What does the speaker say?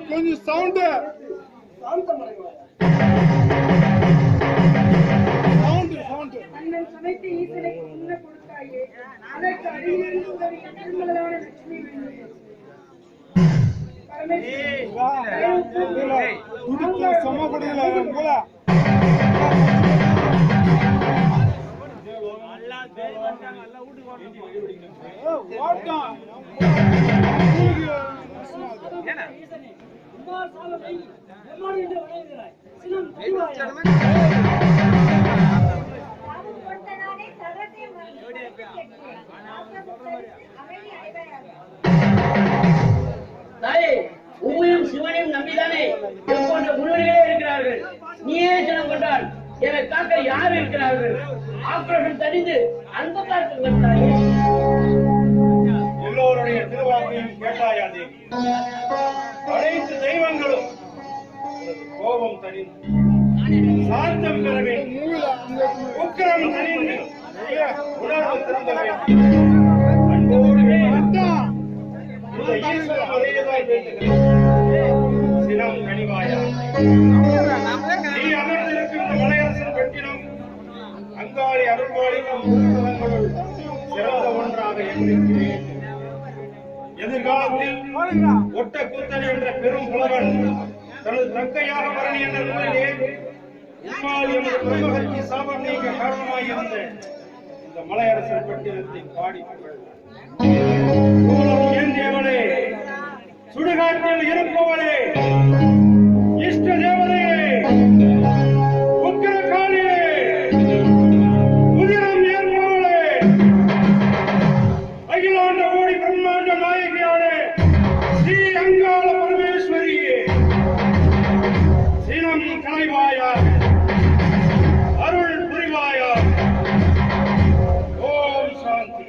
கொஞ்சம் சவுண்ட் அண்ணன் சமைத்து ஈசனை உண்ண கொடுத்தாயே அதற்கு அடிமையில் உதவிய திருமகளான லட்சுமி சம கொடுக்கல உமையும் சிவனையும் நம்பிதானே போன்ற முன்னோடிகளே இருக்கிறார்கள். நீயே சினம் கொண்டால் என்னை காக்க யார் இருக்கிறார்கள்? ஆக்ரோஷம் தடிந்து அன்பு காக்குங்கள் தாயே. எல்லோருடைய திருவாக்கையும் கேட்டாயா தேவி? அனைத்து தெய்வங்களும் கோபம் தணிந்து சாந்தம் பெற வேண்டும், உக்கிரம் தணிந்து உணர்வு திரும்ப வேண்டும். அன்போடு வேண்டும் இந்த ஈஸ்வர மலையதாய் வேண்டுகிறேன். சினம் கனிவாயா, நீ அமர்ந்திருக்கின்ற மலையரசன் கட்டிடம் அங்காளி அருள்வாளிக்கும் புத்தகங்களுள் சிறந்த ஒன்றாக எண்ணிக்கிறேன். எதிர்காலத்தில் ஒட்ட கூத்தன் என்ற பெரும் புலவன் தனது தங்கையாக பரணி என்ற நூலிலே உம்மால் எமது பிரம்மகத்தி சாபம் நீங்க காரணமாயிருந்த இந்த மலையரசன் கட்டிடத்தை பாடி ஏந்தியவளே, சுடுகாட்டில் இருப்பவளே, இஷ்ட தேவதையே, உக்கிரகாளியே, உதிரம் ஏற்பவளே, அகிலாண்ட கோடி பிரம்மாண்ட நாயகியாளே, ஸ்ரீ அங்காள பரமேஸ்வரியே, சினம் கலைவாயாக, அருள் புரிவாயாக. ஓம் சாந்தி.